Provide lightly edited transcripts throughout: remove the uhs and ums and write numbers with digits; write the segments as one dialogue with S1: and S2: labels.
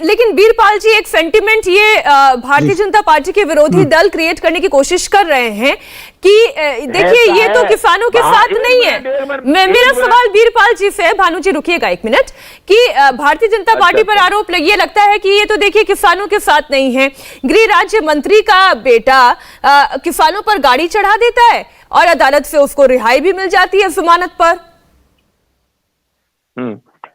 S1: लेकिन वीरपाल जी, एक सेंटिमेंट ये भारतीय जनता पार्टी के विरोधी दल क्रिएट करने की कोशिश कर रहे हैं कि देखिए ये तो किसानों के साथ नहीं है। मेरा सवाल वीरपाल जी से है, भानु जी रुकिएगा एक मिनट, कि भारतीय जनता पार्टी पर आरोप ये लगता है कि ये तो देखिए किसानों के साथ नहीं है। गृह राज्य मंत्री का बेटा किसानों पर गाड़ी चढ़ा देता है और अदालत से उसको रिहाई भी मिल जाती है जमानत पर।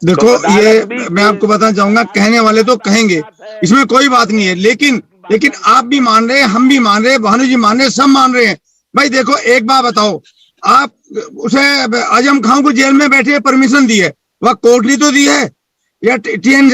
S2: देखो ये मैं आपको बताना चाहूंगा, कहने वाले तो कहेंगे, इसमें कोई बात नहीं है, लेकिन आप भी मान रहे हैं, हम भी मान रहे हैं, भानु जी मान रहे हैं, सब मान रहे हैं। भाई देखो एक बात बताओ, आप उसे आजम खान को जेल में बैठे परमिशन दी है, वह कोर्ट ने तो दी है या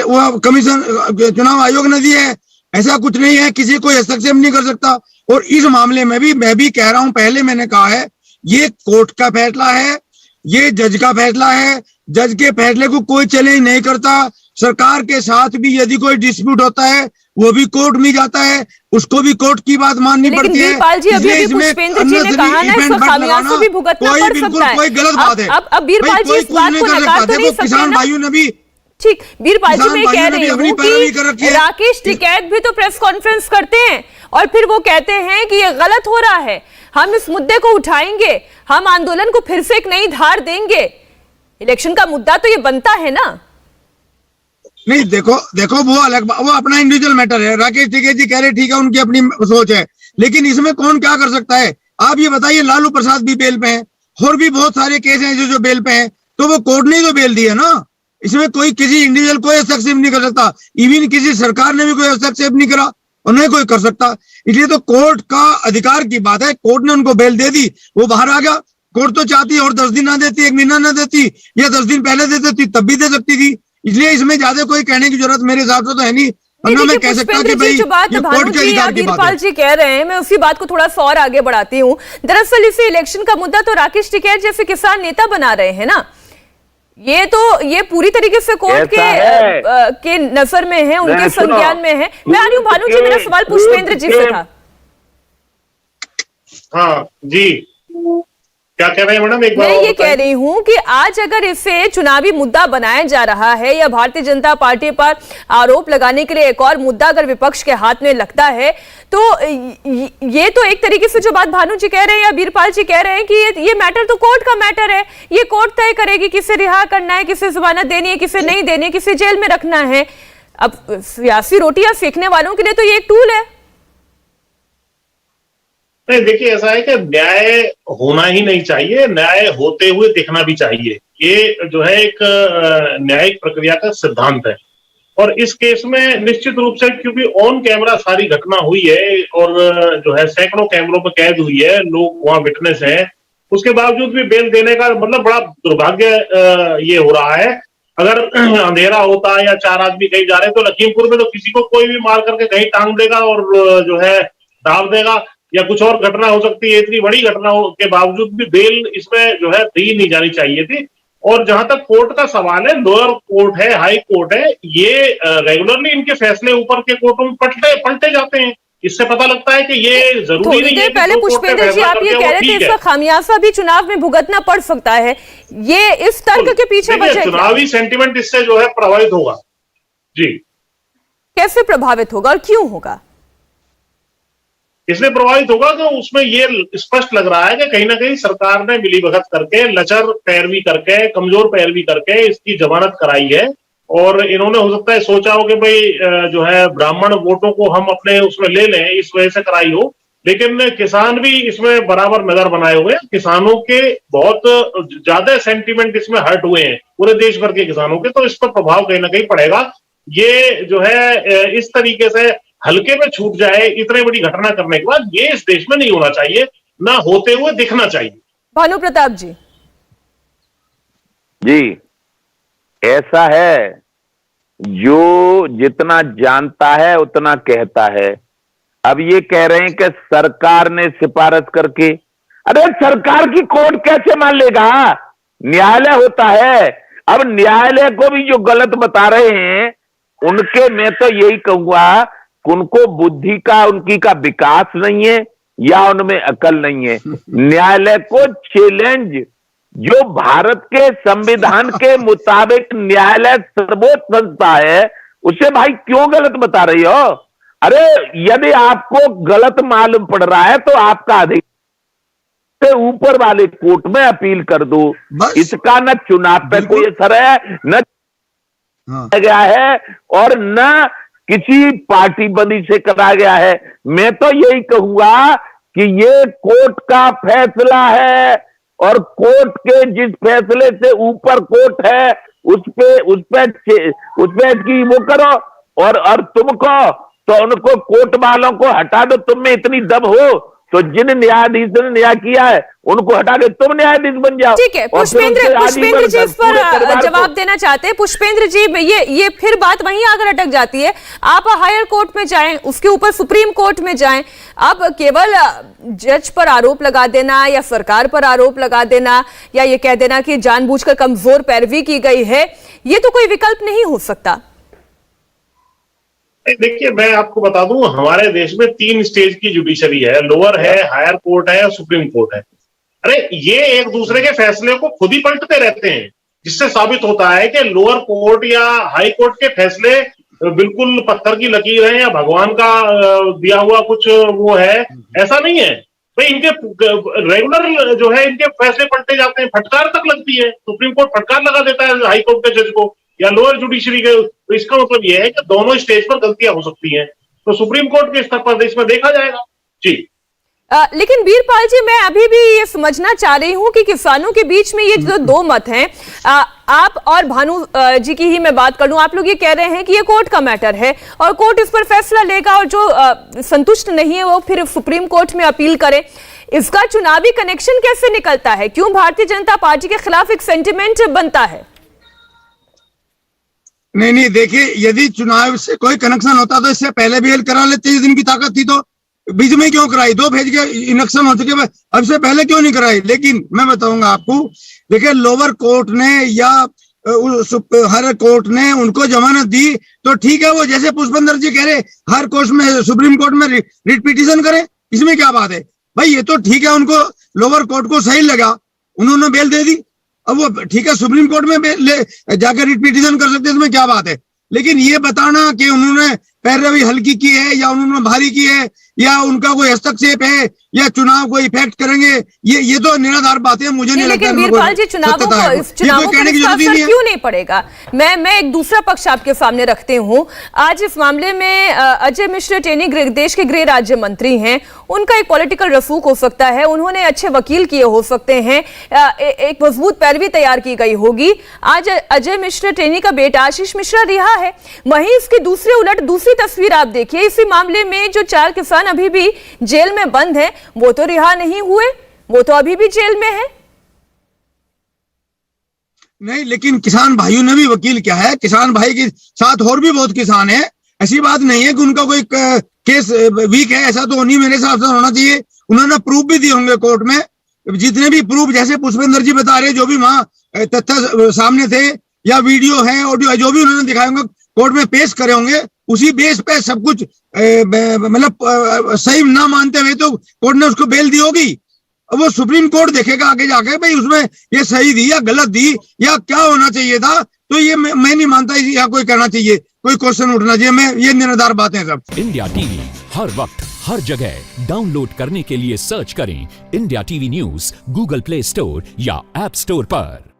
S2: वह कमीशन चुनाव आयोग ने दी है? ऐसा कुछ नहीं है, किसी को हस्तक्षेप नहीं कर सकता। और इस मामले में भी मैं भी कह रहा हूं, पहले मैंने कहा है, ये कोर्ट का फैसला है, ये जज का फैसला है। जज के फैसले को कोई चैलेंज नहीं करता। सरकार के साथ भी यदि कोई डिस्प्यूट होता है वो भी कोर्ट में जाता है, उसको भी कोर्ट की बात माननी पड़ती है।
S1: वीरपाल जी, अभी पुष्पेंद्र जी ने कहा ना, इसका खामियाजा भी भुगतना पड़ सकता है।
S2: कोई गलत बात है।
S1: अब वीरपाल जी इस बात को नकार तो नहीं सकते।
S2: किसान भाइयों ने भी,
S1: ठीक, वीरपाल जी मैं कह रही हूँ कि राकेश टिकैत भी तो प्रेस कॉन्फ्रेंस करते हैं और फिर वो कहते हैं कि ये गलत हो रहा है, हम इस मुद्दे को उठाएंगे, हम आंदोलन को फिर से एक नई धार देंगे। इलेक्शन का मुद्दा तो ये बनता है ना।
S2: नहीं देखो वो अलग, वो अपना इंडिविजुअल मैटर है। राकेश टिकैत जी कह रहे ठीक है, उनकी अपनी सोच है, लेकिन इसमें कौन क्या कर सकता है? आप ये बताइए, लालू प्रसाद भी बेल पे हैं और भी बहुत सारे केस हैं जो बेल पे हैं, तो वो कोर्ट ने तो बेल दी है ना। इसमें कोई किसी इंडिविजुअल कोई हस्तक्षेप नहीं कर सकता, इवन किसी सरकार ने भी कोई हस्तक्षेप नहीं करा और नहीं कोई कर सकता। इसलिए तो कोर्ट का अधिकार की बात है, कोर्ट ने उनको बेल दे दी, वो बाहर आ गया। कोर्ट तो चाहती और 10 दिन ना देती, 1 महीना ना देती, या 10 दिन पहले दे देती तब भी दे सकती थी। इसलिए इसमें ज्यादा कोई कहने की जरूरत मेरे हिसाब से तो है नहीं। मैं कह सकता कि भाई ये कोर्ट के अधिकार की बात है।
S1: वीरपाल जी कह रहे हैं, मैं उसी बात को थोड़ा सा और आगे बढ़ाती हूँ। दरअसल इसे इलेक्शन का मुद्दा तो राकेश टिकैत जैसे किसान नेता बना रहे हैं ना, ये पूरी तरीके से कोर्ट के नजर में है, उनके संज्ञान में है। मैं आ रही हूँ भानु जी, मेरा सवाल पुष्पेंद्र जी से था।
S3: हाँ जी, क्या कह रहे हैं मैडम? एक बार
S1: मैं ये कह रही हूं कि आज अगर इसे चुनावी मुद्दा बनाया जा रहा है या भारतीय जनता पार्टी पर आरोप लगाने के लिए एक और मुद्दा अगर विपक्ष के हाथ में लगता है, तो ये तो एक तरीके से जो बात भानु जी कह रहे हैं या वीरपाल जी कह रहे हैं कि ये मैटर तो कोर्ट का मैटर है, ये कोर्ट तय करेगी किसे रिहा करना है, किसे जमानत देनी है, किसे नहीं देनी है, किसे जेल में रखना है। अब सियासी रोटियां सेकने वालों के लिए तो ये एक टूल है।
S3: नहीं, देखिए ऐसा है कि न्याय होना ही नहीं चाहिए, न्याय होते हुए दिखना भी चाहिए। ये जो है एक न्यायिक प्रक्रिया का सिद्धांत है। और इस केस में निश्चित रूप से क्योंकि ऑन कैमरा सारी घटना हुई है और जो है सैकड़ों कैमरों पर कैद हुई है, लोग वहां विटनेस हैं, उसके बावजूद भी बेल देने का मतलब बड़ा दुर्भाग्य ये हो रहा है। अगर अंधेरा होता या 4 आदमी कहीं जा रहे तो लखीमपुर में तो किसी को कोई भी मार करके कहीं टांग देगा और जो है दाब देगा, या कुछ और घटना हो सकती है। इतनी बड़ी घटना के बावजूद भी बेल इसमें जो है दी नहीं जानी चाहिए थी। और जहां तक कोर्ट का सवाल है, लोअर कोर्ट है, हाई कोर्ट है, ये रेगुलरली इनके फैसले ऊपर के कोर्टों में पलटे जाते हैं। इससे पता लगता है कि ये जरूरी नहीं है।
S1: पहले पुष्पेंद्र जी आप ये कह रहे थे इसका खामियाजा भी चुनाव में भुगतना पड़ सकता है, ये इस तर्क के पीछे वजह
S3: चुनावी सेंटिमेंट इससे जो है प्रभावित होगा। जी,
S1: कैसे प्रभावित होगा और क्यों होगा?
S3: इसलिए प्रभावित होगा कि उसमें ये स्पष्ट लग रहा है कि कहीं ना कहीं सरकार ने मिलीभगत करके, लचर पैरवी करके, कमजोर पैरवी करके इसकी जमानत कराई है। और इन्होंने हो सकता है सोचा हो कि भाई जो है ब्राह्मण वोटों को हम अपने उसमें ले लें, इस वजह से कराई हो। लेकिन किसान भी इसमें बराबर नजर बनाए हुए हैं। किसानों के बहुत ज्यादा सेंटीमेंट इसमें हर्ट हुए हैं, पूरे देश भर के किसानों के, तो इस पर प्रभाव कहीं ना कहीं पड़ेगा। ये जो है इस तरीके से हल्के में छूट जाए इतनी बड़ी घटना करने के बाद, ये इस देश में नहीं होना चाहिए, ना होते हुए दिखना चाहिए।
S1: भानु प्रताप जी।
S4: जी, ऐसा है, जो जितना जानता है उतना कहता है। अब ये कह रहे हैं कि सरकार ने सिफारिश करके, अरे सरकार की कोर्ट कैसे मान लेगा? न्यायालय होता है। अब न्यायालय को भी जो गलत बता रहे हैं उनके, मैं तो यही कहूंगा, उनको बुद्धि का, उनकी का विकास नहीं है या उनमें अकल नहीं है। न्यायालय को चैलेंज, जो भारत के संविधान के मुताबिक न्यायालय सर्वोच्च संस्था है, उससे भाई क्यों गलत बता रही हो? अरे यदि आपको गलत मालूम पड़ रहा है तो आपका अधिकार से ऊपर वाले कोर्ट में अपील कर दो।
S2: बस।
S4: इसका न चुनाव पे कोई असर है, न गया है और न किसी पार्टी बंदी से करा गया है। मैं तो यही कहूंगा कि ये कोर्ट का फैसला है और कोर्ट के जिस फैसले से ऊपर कोर्ट है उस पे की वो करो और तुमको तो उनको कोर्ट वालों को हटा दो। तुम में इतनी दम हो तो जिन न्यायाधीशों ने न्याय किया है उनको हटा के तुम न्यायाधीश बन जाओ।
S1: ठीक है, पुष्पेंद्र जी इस पर जवाब देना चाहते हैं। पुष्पेंद्र जी, ये फिर बात वहीं आकर अटक जाती है। आप हायर कोर्ट में जाएं, उसके ऊपर सुप्रीम कोर्ट में जाएं, अब केवल जज पर आरोप लगा देना या सरकार पर आरोप लगा देना या ये कह देना कि जानबूझकर कमजोर पैरवी की गई है, ये तो कोई विकल्प नहीं हो सकता।
S3: देखिए, मैं आपको बता दूं, हमारे देश में 3 स्टेज की जुडिशरी है, लोअर है, हायर कोर्ट है और सुप्रीम कोर्ट है। अरे ये एक दूसरे के फैसले को खुद ही पलटते रहते हैं, जिससे साबित होता है कि लोअर कोर्ट या हाई कोर्ट के फैसले बिल्कुल पत्थर की लकीर है या भगवान का दिया हुआ कुछ वो है, ऐसा नहीं है भाई। इनके रेगुलर जो है इनके फैसले पलटे जाते हैं, फटकार तक लगती है, सुप्रीम कोर्ट फटकार लगा देता है हाई कोर्ट के जज को या लोअर जुडिशरी के। तो इसका मतलब यह है कि दोनों स्टेज पर गलतियां हो सकती हैं, तो सुप्रीम कोर्ट के स्तर पर इसमें देखा जाएगा जी।
S1: लेकिन वीरपाल जी, मैं अभी भी ये समझना चाह रही हूं कि किसानों के बीच में ये जो 2 मत हैं, आप और भानु जी की ही मैं बात कर लूं, आप लोग ये कह रहे हैं कि ये कोर्ट का मैटर है और कोर्ट इस पर फैसला लेगा और जो संतुष्ट नहीं है वो फिर सुप्रीम कोर्ट में अपील करे। इसका चुनावी कनेक्शन कैसे निकलता है? क्यों भारतीय जनता पार्टी के खिलाफ एक सेंटिमेंट बनता है?
S2: नहीं, देखिए, यदि चुनाव से कोई कनेक्शन होता तो इससे पहले भी हल करा लेते। जिस दिन की ताकत थी तो बीच में क्यों कराई? 2 भेज के इलेक्शन हो चुके, अब से पहले क्यों नहीं कराई? लेकिन मैं बताऊंगा आपको, देखिए, लोअर कोर्ट ने या हायर कोर्ट ने उनको जमानत दी तो ठीक है, वो जैसे पुष्पेंद्र जी कह रहे हायर कोर्ट में सुप्रीम कोर्ट में रिट पिटीशन करे, इसमें क्या बात है भाई? ये तो ठीक है, उनको लोअर कोर्ट को सही लगा, उन्होंने बेल दे दी, अब वो ठीक है सुप्रीम कोर्ट में जाकर रिट पिटीशन कर सकते हैं, इसमें क्या बात है? लेकिन ये बताना कि उन्होंने पैरवी हल्की की है या उन्होंने भारी की है या उनका कोई हस्तक्षेप है या चुनाव को इफेक्ट करेंगे, ये तो निराधार बातें, मुझे नहीं लगता।
S1: वीरपाल जी, चुनावों को क्यों नहीं पड़ेगा? मैं एक दूसरा पक्ष आपके सामने रखती हूँ। आज इस मामले में अजय मिश्र टेनी देश के गृह राज्य मंत्री हैं, उनका एक पॉलिटिकल रसूख हो सकता है, उन्होंने अच्छे वकील किए हो सकते हैं, एक मजबूत पैरवी तैयार की गई होगी। आज अजय मिश्र टेनी का बेटा आशीष मिश्रा रिहा है, वहीं इसके दूसरे उलट दूसरी तस्वीर आप देखिए, इसी मामले में जो 4 किसान अभी भी जेल में बंद हैं, वो तो रिहा नहीं हुए, वो तो अभी भी जेल में है।
S2: नहीं, लेकिन किसान भाइयों ने भी वकील किया है, किसान भाई के साथ और भी बहुत किसान हैं। ऐसी बात नहीं है कि उनका कोई केस वीक है, ऐसा तो नहीं मेरे हिसाब से होना चाहिए। उन्होंने प्रूफ भी दिए होंगे कोर्ट में, जितने भी प्रूफ, जैसे पुष्पेंद्र जी बता रहे, जो भी वहां तथ्य सामने थे या वीडियो है, ऑडियो, जो भी उन्होंने दिखाए होंगे, कोर्ट में पेश करे होंगे, उसी बेस पे सब कुछ मतलब सही ना मानते हुए तो कोर्ट ने उसको बेल दी होगी। अब वो सुप्रीम कोर्ट देखेगा आगे जाके भाई उसमें ये सही दी या गलत दी या क्या होना चाहिए था। तो ये मैं नहीं मानता या कोई कहना चाहिए, कोई क्वेश्चन उठना चाहिए। मैं ये निराधार बातें सब।
S5: इंडिया टीवी हर वक्त हर जगह डाउनलोड करने के लिए सर्च करें India TV news Google play store या ऐप स्टोर पर।